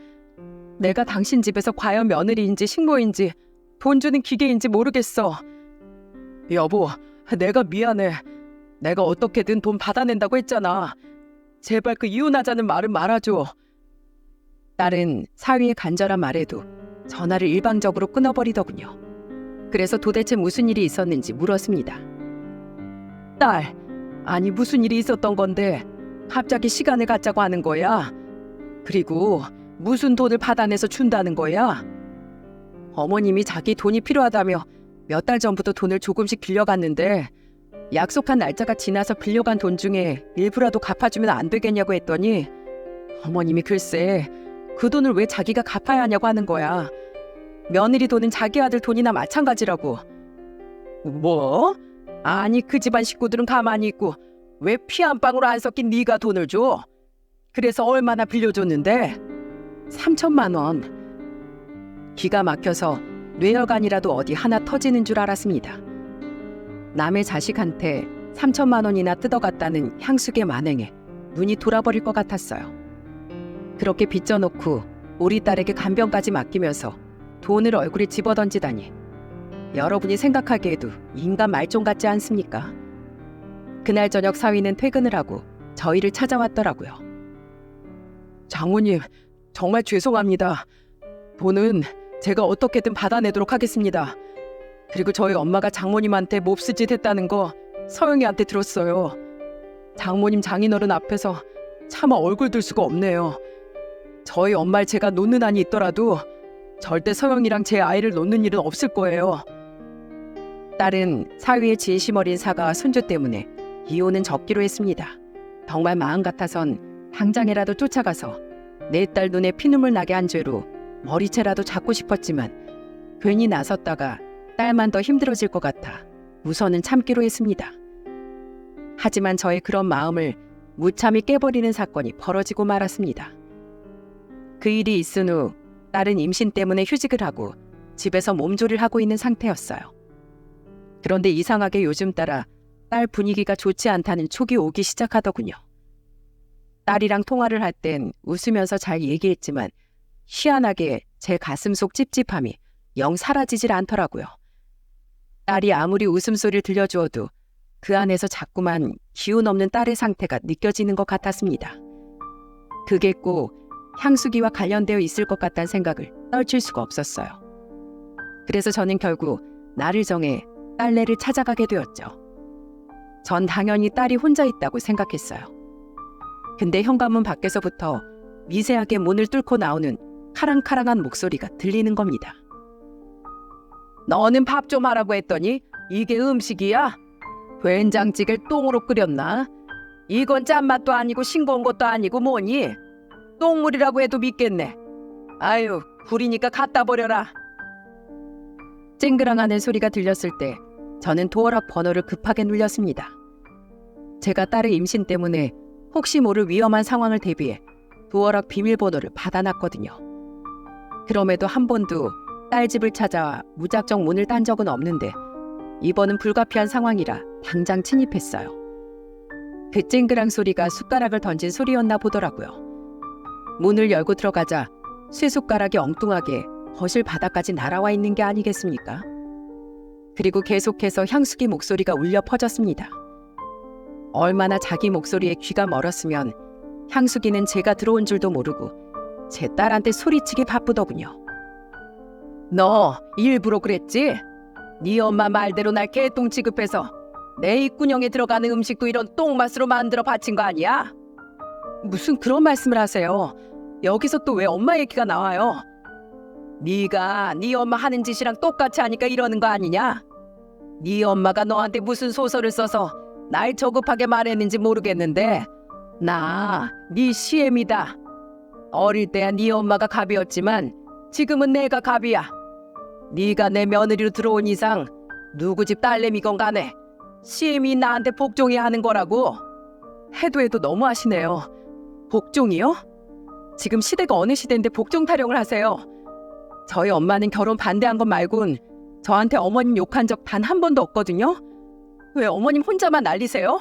내가 당신 집에서 과연 며느리인지 식모인지 돈 주는 기계인지 모르겠어. 여보, 내가 미안해. 내가 어떻게든 돈 받아낸다고 했잖아. 제발 그 이혼하자는 말은 말아줘. 딸은 사위의 간절한 말에도 전화를 일방적으로 끊어버리더군요. 그래서 도대체 무슨 일이 있었는지 물었습니다. 딸, 아니 무슨 일이 있었던 건데 갑자기 시간을 갖자고 하는 거야? 그리고 무슨 돈을 받아내서 준다는 거야? 어머님이 자기 돈이 필요하다며 몇 달 전부터 돈을 조금씩 빌려갔는데 약속한 날짜가 지나서 빌려간 돈 중에 일부라도 갚아주면 안 되겠냐고 했더니 어머님이 글쎄 그 돈을 왜 자기가 갚아야 하냐고 하는 거야. 며느리 돈은 자기 아들 돈이나 마찬가지라고. 뭐? 아니 그 집안 식구들은 가만히 있고 왜 피 한 방울 안 섞인 네가 돈을 줘? 그래서 얼마나 빌려줬는데? 3천만 원. 기가 막혀서 뇌혈관이라도 어디 하나 터지는 줄 알았습니다. 남의 자식한테 3천만 원이나 뜯어갔다는 향숙의 만행에 눈이 돌아버릴 것 같았어요. 그렇게 빚져놓고 우리 딸에게 간병까지 맡기면서 돈을 얼굴에 집어던지다니 여러분이 생각하기에도 인간 말종 같지 않습니까? 그날 저녁 사위는 퇴근을 하고 저희를 찾아왔더라고요. 장모님, 정말 죄송합니다. 돈은 제가 어떻게든 받아내도록 하겠습니다. 그리고 저희 엄마가 장모님한테 몹쓸 짓 했다는 거 서영이한테 들었어요. 장모님 장인어른 앞에서 차마 얼굴 들 수가 없네요. 저희 엄마를 제가 놓는 한이 있더라도 절대 서영이랑 제 아이를 놓는 일은 없을 거예요. 딸은 사위의 진심 어린 사과와 손주 때문에 이혼은 접기로 했습니다. 정말 마음 같아선 당장이라도 쫓아가서 내 딸 눈에 피눈물 나게 한 죄로 머리채라도 잡고 싶었지만 괜히 나섰다가 딸만 더 힘들어질 것 같아 우선은 참기로 했습니다. 하지만 저의 그런 마음을 무참히 깨버리는 사건이 벌어지고 말았습니다. 그 일이 있은 후 딸은 임신 때문에 휴직을 하고 집에서 몸조리를 하고 있는 상태였어요. 그런데 이상하게 요즘 따라 딸 분위기가 좋지 않다는 촉이 오기 시작하더군요. 딸이랑 통화를 할 땐 웃으면서 잘 얘기했지만 희한하게 제 가슴 속 찝찝함이 영 사라지질 않더라고요. 딸이 아무리 웃음소리를 들려주어도 그 안에서 자꾸만 기운 없는 딸의 상태가 느껴지는 것 같았습니다. 그게 꼭 향수기와 관련되어 있을 것 같다는 생각을 떨칠 수가 없었어요. 그래서 저는 결국 날을 정해 딸네를 찾아가게 되었죠. 전 당연히 딸이 혼자 있다고 생각했어요. 근데 현관문 밖에서부터 미세하게 문을 뚫고 나오는 카랑카랑한 목소리가 들리는 겁니다. 너는 밥 좀 하라고 했더니 이게 음식이야? 된장찌개를 똥으로 끓였나? 이건 짠맛도 아니고 싱거운 것도 아니고 뭐니? 똥물이라고 해도 믿겠네. 아유, 구리니까 갖다 버려라. 쨍그랑하는 소리가 들렸을 때 저는 도어락 번호를 급하게 눌렸습니다. 제가 딸의 임신 때문에 혹시 모를 위험한 상황을 대비해 도어락 비밀번호를 받아놨거든요. 그럼에도 한 번도 딸 집을 찾아와 무작정 문을 딴 적은 없는데 이번은 불가피한 상황이라 당장 침입했어요. 그 쨍그랑 소리가 숟가락을 던진 소리였나 보더라고요. 문을 열고 들어가자 쇠숟가락이 엉뚱하게 거실 바닥까지 날아와 있는 게 아니겠습니까? 그리고 계속해서 향수기 목소리가 울려 퍼졌습니다. 얼마나 자기 목소리에 귀가 멀었으면 향수기는 제가 들어온 줄도 모르고 제 딸한테 소리치기 바쁘더군요. 너 일부러 그랬지? 네 엄마 말대로 날 개똥 취급해서 내 입구녕에 들어가는 음식도 이런 똥맛으로 만들어 바친 거 아니야? 무슨 그런 말씀을 하세요? 여기서 또 왜 엄마 얘기가 나와요? 네가 네 엄마 하는 짓이랑 똑같이 하니까 이러는 거 아니냐? 네 엄마가 너한테 무슨 소설을 써서 날 저급하게 말했는지 모르겠는데 나 네 시엠이다. 어릴 때야 네 엄마가 갑이었지만 지금은 내가 갑이야. 네가 내 며느리로 들어온 이상 누구 집 딸내미건 간에 시엠이 나한테 복종해야 하는 거라고. 해도 너무하시네요. 복종이요? 지금 시대가 어느 시대인데 복종 타령을 하세요. 저희 엄마는 결혼 반대한 것 말곤 저한테 어머님 욕한 적 단 한 번도 없거든요. 왜 어머님 혼자만 난리세요?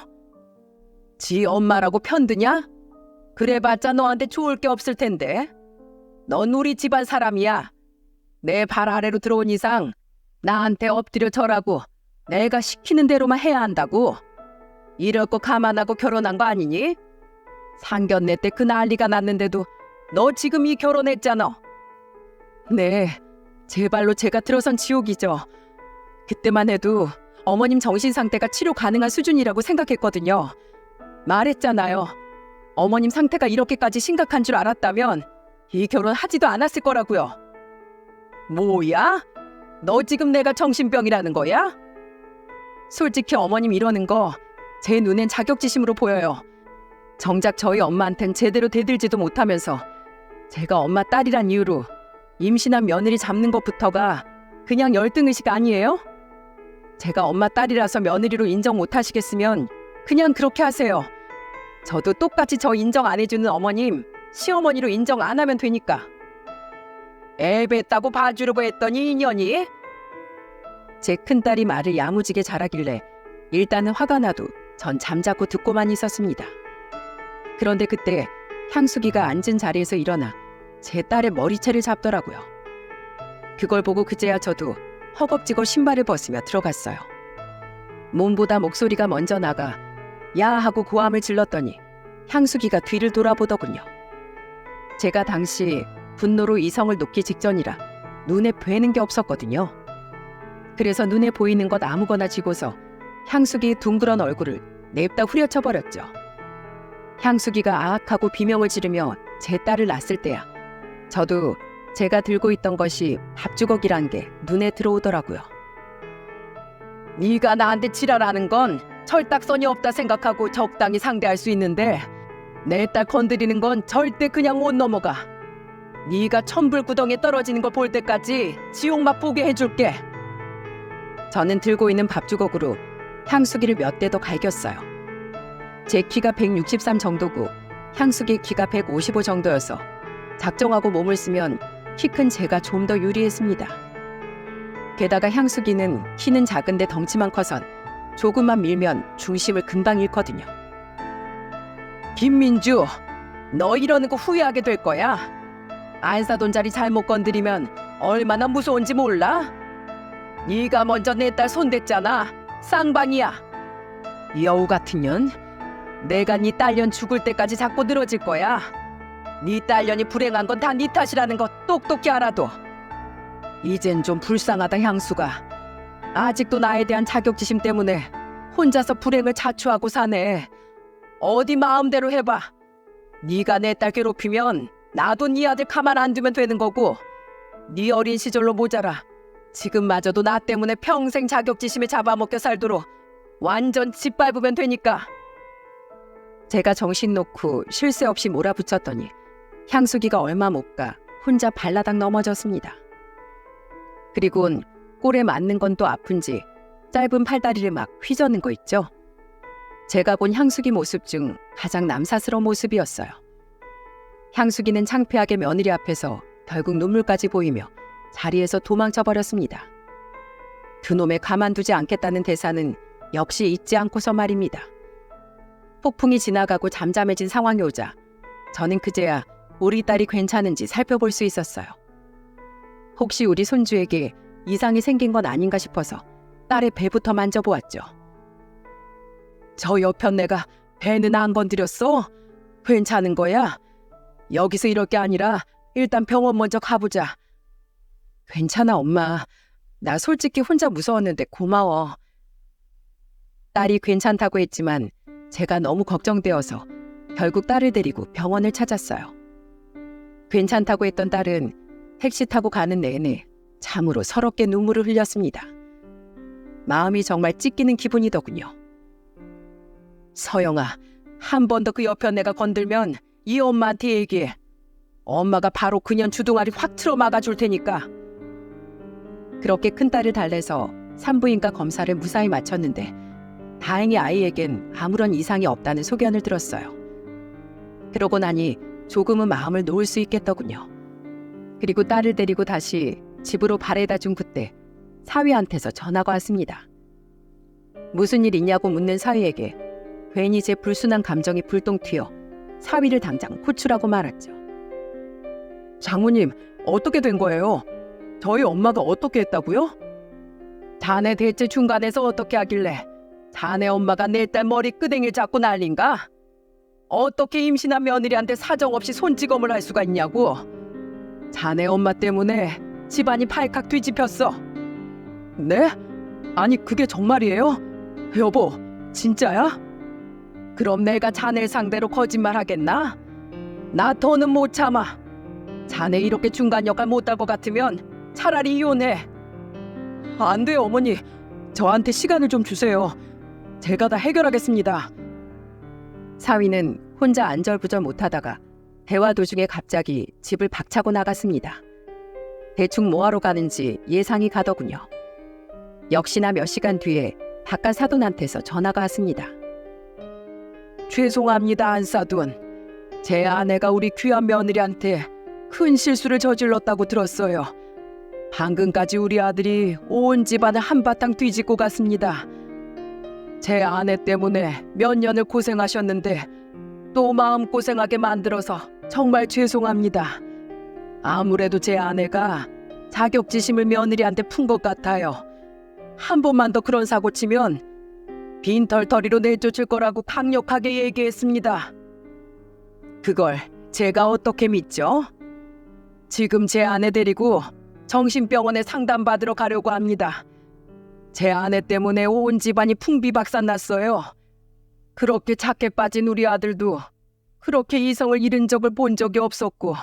지 엄마라고 편드냐? 그래봤자 너한테 좋을 게 없을 텐데. 넌 우리 집안 사람이야. 내 발 아래로 들어온 이상 나한테 엎드려 절하고 내가 시키는 대로만 해야 한다고. 이럴 거 감안하고 결혼한 거 아니니? 상견례 때 그 난리가 났는데도 너 지금 이 결혼했잖아. 네, 제 발로 제가 들어선 지옥이죠. 그때만 해도 어머님 정신 상태가 치료 가능한 수준이라고 생각했거든요. 말했잖아요. 어머님 상태가 이렇게까지 심각한 줄 알았다면 이 결혼 하지도 않았을 거라고요. 뭐야? 너 지금 내가 정신병이라는 거야? 솔직히 어머님 이러는 거 제 눈엔 자격지심으로 보여요. 정작 저희 엄마한텐 제대로 대들지도 못하면서 제가 엄마 딸이란 이유로 임신한 며느리 잡는 것부터가 그냥 열등의식 아니에요? 제가 엄마 딸이라서 며느리로 인정 못하시겠으면 그냥 그렇게 하세요. 저도 똑같이 저 인정 안 해주는 어머님 시어머니로 인정 안 하면 되니까. 애 뱉다고 봐주려고 했더니 인연이? 제 큰딸이 말을 야무지게 잘하길래 일단은 화가 나도 전 잠자코 듣고만 있었습니다. 그런데 그때 향수기가 앉은 자리에서 일어나 제 딸의 머리채를 잡더라고요. 그걸 보고 그제야 저도 허겁지겁 신발을 벗으며 들어갔어요. 몸보다 목소리가 먼저 나가 야 하고 고함을 질렀더니 향수기가 뒤를 돌아보더군요. 제가 당시 분노로 이성을 놓기 직전이라 눈에 뵈는 게 없었거든요. 그래서 눈에 보이는 것 아무거나 쥐고서 향수기의 둥그런 얼굴을 냅다 후려쳐버렸죠. 향수기가 아악하고 비명을 지르며 제 딸을 낳았을 때야 저도 제가 들고 있던 것이 밥주걱이란 게 눈에 들어오더라고요. 네가 나한테 지랄하는 건 철딱선이 없다 생각하고 적당히 상대할 수 있는데 내 딸 건드리는 건 절대 그냥 못 넘어가. 네가 천불구덩이에 떨어지는 걸 볼 때까지 지옥맛 보게 해줄게. 저는 들고 있는 밥주걱으로 향수기를 몇 대 더 갈겼어요. 제 키가 163 정도고 향수기 키가 155 정도여서 작정하고 몸을 쓰면 키 큰 제가 좀 더 유리했습니다. 게다가 향수기는 키는 작은데 덩치만 커선 조금만 밀면 중심을 금방 잃거든요. 김민주, 너 이러는 거 후회하게 될 거야. 안 사돈 자리 잘못 건드리면 얼마나 무서운지 몰라? 네가 먼저 내 딸 손댔잖아. 쌍방이야. 여우 같은 년. 내가 네 딸년 죽을 때까지 자꾸 늘어질 거야. 네 딸년이 불행한 건 다 네 탓이라는 거 똑똑히 알아둬. 이젠 좀 불쌍하다 향수가. 아직도 나에 대한 자격지심 때문에 혼자서 불행을 자초하고 사네. 어디 마음대로 해봐. 네가 내 딸 괴롭히면 나도 네 아들 가만 안 두면 되는 거고 네 어린 시절로 모자라 지금마저도 나 때문에 평생 자격지심에 잡아먹혀 살도록 완전 짓밟으면 되니까. 제가 정신 놓고 쉴 새 없이 몰아붙였더니 향수기가 얼마 못 가 혼자 발라당 넘어졌습니다. 그리곤 꼴에 맞는 건 또 아픈지 짧은 팔다리를 막 휘저는 거 있죠. 제가 본 향수기 모습 중 가장 남사스러운 모습이었어요. 향수기는 창피하게 며느리 앞에서 결국 눈물까지 보이며 자리에서 도망쳐 버렸습니다. 그놈의 가만두지 않겠다는 대사는 역시 잊지 않고서 말입니다. 폭풍이 지나가고 잠잠해진 상황이 오자 저는 그제야 우리 딸이 괜찮은지 살펴볼 수 있었어요. 혹시 우리 손주에게 이상이 생긴 건 아닌가 싶어서 딸의 배부터 만져보았죠. 저 옆편 내가 배는 안 건드렸어? 괜찮은 거야? 여기서 이럴 게 아니라 일단 병원 먼저 가보자. 괜찮아 엄마. 나 솔직히 혼자 무서웠는데 고마워. 딸이 괜찮다고 했지만 제가 너무 걱정되어서 결국 딸을 데리고 병원을 찾았어요. 괜찮다고 했던 딸은 택시 타고 가는 내내 참으로 서럽게 눈물을 흘렸습니다. 마음이 정말 찢기는 기분이더군요. 서영아, 한 번 더 그 옆편 내가 건들면 이 엄마한테 얘기해. 엄마가 바로 그년 주둥아리 확 틀어 막아줄 테니까. 그렇게 큰딸을 달래서 산부인과 검사를 무사히 마쳤는데 다행히 아이에겐 아무런 이상이 없다는 소견을 들었어요. 그러고 나니 조금은 마음을 놓을 수 있겠더군요. 그리고 딸을 데리고 다시 집으로 바래다 준 그때 사위한테서 전화가 왔습니다. 무슨 일 있냐고 묻는 사위에게 괜히 제 불순한 감정이 불똥 튀어 사위를 당장 호출하고 말았죠. 장모님, 어떻게 된 거예요? 저희 엄마가 어떻게 했다고요? 자네 대체 중간에서 어떻게 하길래 자네 엄마가 내 딸 머리 끄댕이를 잡고 난린가? 어떻게 임신한 며느리한테 사정없이 손찌검을 할 수가 있냐고. 자네 엄마 때문에 집안이 팔칵 뒤집혔어. 네? 아니 그게 정말이에요? 여보, 진짜야? 그럼 내가 자네 상대로 거짓말 하겠나? 나 더는 못 참아. 자네 이렇게 중간 역할 못할 것 같으면 차라리 이혼해. 안 돼요 어머니. 저한테 시간을 좀 주세요. 제가 다 해결하겠습니다. 사위는 혼자 안절부절 못하다가 대화 도중에 갑자기 집을 박차고 나갔습니다. 대충 뭐하러 가는지 예상이 가더군요. 역시나 몇 시간 뒤에 바깥 사돈한테서 전화가 왔습니다. 죄송합니다 안사돈. 제 아내가 우리 귀한 며느리한테 큰 실수를 저질렀다고 들었어요. 방금까지 우리 아들이 온 집안을 한바탕 뒤집고 갔습니다. 제 아내 때문에 몇 년을 고생하셨는데 또 마음고생하게 만들어서 정말 죄송합니다. 아무래도 제 아내가 자격지심을 며느리한테 푼 것 같아요. 한 번만 더 그런 사고 치면 빈털터리로 내쫓을 거라고 강력하게 얘기했습니다. 그걸 제가 어떻게 믿죠? 지금 제 아내 데리고 정신병원에 상담받으러 가려고 합니다. 제 아내 때문에 온 집안이 풍비박산났어요. 그렇게 착해 빠진 우리 아들도 그렇게 이성을 잃은 적을 본 적이 없었고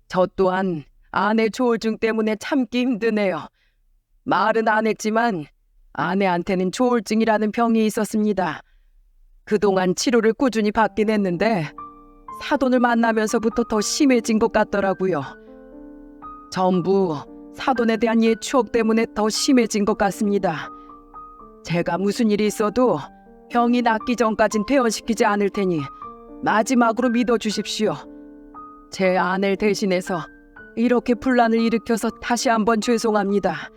저 또한 아내 조울증 때문에 참기 힘드네요. 말은 안 했지만 아내한테는 조울증이라는 병이 있었습니다. 그동안 치료를 꾸준히 받긴 했는데 사돈을 만나면서부터 더 심해진 것 같더라고요. 전부 사돈에 대한 옛 추억 때문에 더 심해진 것 같습니다. 제가 무슨 일이 있어도 병이 낫기 전까진 퇴원시키지 않을 테니 마지막으로 믿어주십시오. 제 아내를 대신해서 이렇게 분란을 일으켜서 다시 한번 죄송합니다.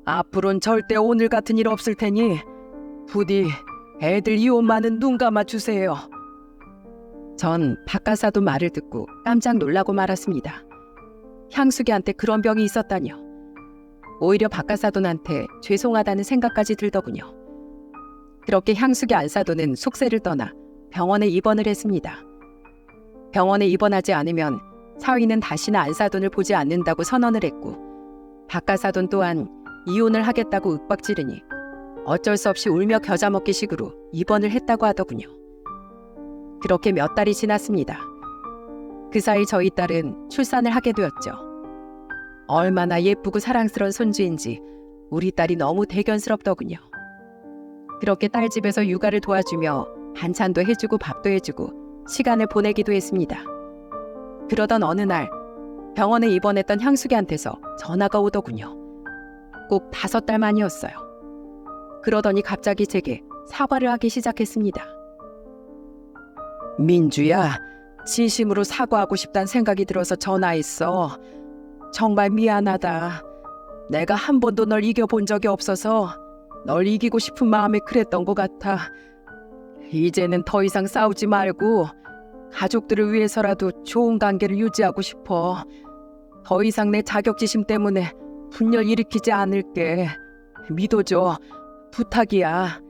앞으로는 절대 오늘 같은 일 없을 테니 부디 애들 이혼만은 눈 감아주세요. 전 바깥사돈 말을 듣고 깜짝 놀라고 말았습니다. 향수기한테 그런 병이 있었다뇨. 오히려 바깥사돈한테 죄송하다는 생각까지 들더군요. 그렇게 향수기 안사돈은 속세를 떠나 병원에 입원을 했습니다. 병원에 입원하지 않으면 사위는 다시는 안사돈을 보지 않는다고 선언을 했고 바깥사돈 또한 이혼을 하겠다고 윽박지르니 어쩔 수 없이 울며 겨자 먹기 식으로 입원을 했다고 하더군요. 그렇게 몇 달이 지났습니다. 그 사이 저희 딸은 출산을 하게 되었죠. 얼마나 예쁘고 사랑스러운 손주인지 우리 딸이 너무 대견스럽더군요. 그렇게 딸 집에서 육아를 도와주며 반찬도 해주고 밥도 해주고 시간을 보내기도 했습니다. 그러던 어느 날 병원에 입원했던 향수기한테서 전화가 오더군요. 꼭 5달 만이었어요. 그러더니 갑자기 제게 사과를 하기 시작했습니다. 민주야, 진심으로 사과하고 싶다는 생각이 들어서 전화했어. 정말 미안하다. 내가 한 번도 널 이겨본 적이 없어서 널 이기고 싶은 마음이 그랬던 것 같아. 이제는 더 이상 싸우지 말고 가족들을 위해서라도 좋은 관계를 유지하고 싶어. 더 이상 내 자격지심 때문에 분열 일으키지 않을게. 믿어줘. 부탁이야.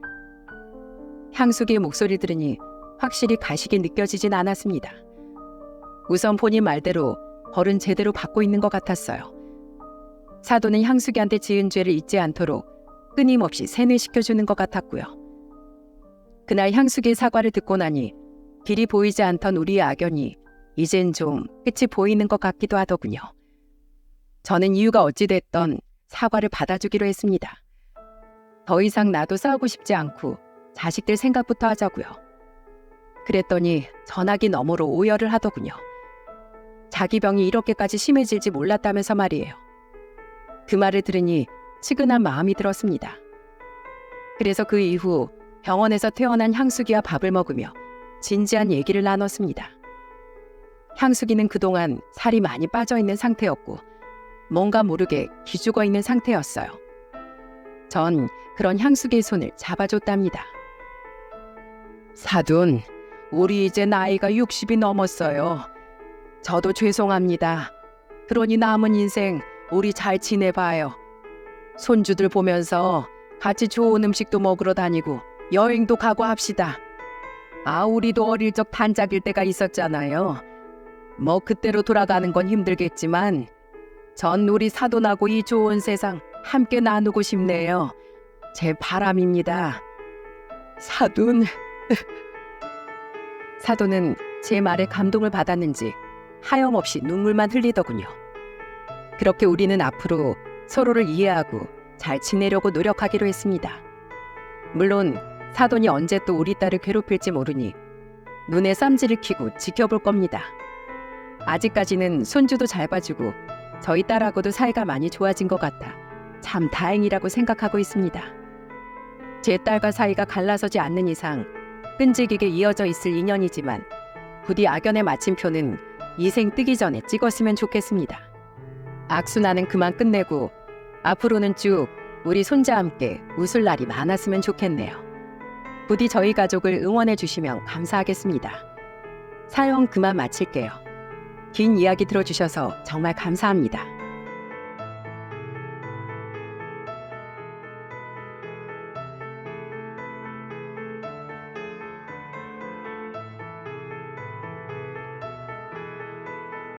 향수기의 목소리 들으니 확실히 가식이 느껴지진 않았습니다. 우선 본인 말대로 벌은 제대로 받고 있는 것 같았어요. 사도는 향수기한테 지은 죄를 잊지 않도록 끊임없이 세뇌시켜주는 것 같았고요. 그날 향수기의 사과를 듣고 나니 길이 보이지 않던 우리의 악연이 이젠 좀 끝이 보이는 것 같기도 하더군요. 저는 이유가 어찌됐던 사과를 받아주기로 했습니다. 더 이상 나도 싸우고 싶지 않고 자식들 생각부터 하자고요. 그랬더니 전화기 너머로 오열을 하더군요. 자기 병이 이렇게까지 심해질지 몰랐다면서 말이에요. 그 말을 들으니 측은한 마음이 들었습니다. 그래서 그 이후 병원에서 퇴원한 향수기와 밥을 먹으며 진지한 얘기를 나눴습니다. 향수기는 그동안 살이 많이 빠져있는 상태였고 뭔가 모르게 기죽어 있는 상태였어요. 전 그런 향수기의 손을 잡아줬답니다. 사돈, 우리 이제 나이가 60이 넘었어요. 저도 죄송합니다. 그러니 남은 인생 우리 잘 지내봐요. 손주들 보면서 같이 좋은 음식도 먹으러 다니고 여행도 가고 합시다. 우리도 어릴 적 단짝일 때가 있었잖아요. 뭐 그때로 돌아가는 건 힘들겠지만 전 우리 사돈하고 이 좋은 세상 함께 나누고 싶네요. 제 바람입니다. 사돈. 사돈은 제 말에 감동을 받았는지 하염없이 눈물만 흘리더군요. 그렇게 우리는 앞으로 서로를 이해하고 잘 지내려고 노력하기로 했습니다. 물론 사돈이 언제 또 우리 딸을 괴롭힐지 모르니 눈에 쌈지를 켜고 지켜볼 겁니다. 아직까지는 손주도 잘 봐주고 저희 딸하고도 사이가 많이 좋아진 것 같아 참 다행이라고 생각하고 있습니다. 제 딸과 사이가 갈라서지 않는 이상 끈질기게 이어져 있을 인연이지만 부디 악연의 마침표는 이 생 뜨기 전에 찍었으면 좋겠습니다. 악순환은 그만 끝내고 앞으로는 쭉 우리 손자와 함께 웃을 날이 많았으면 좋겠네요. 부디 저희 가족을 응원해 주시면 감사하겠습니다. 사연 그만 마칠게요. 긴 이야기 들어주셔서 정말 감사합니다.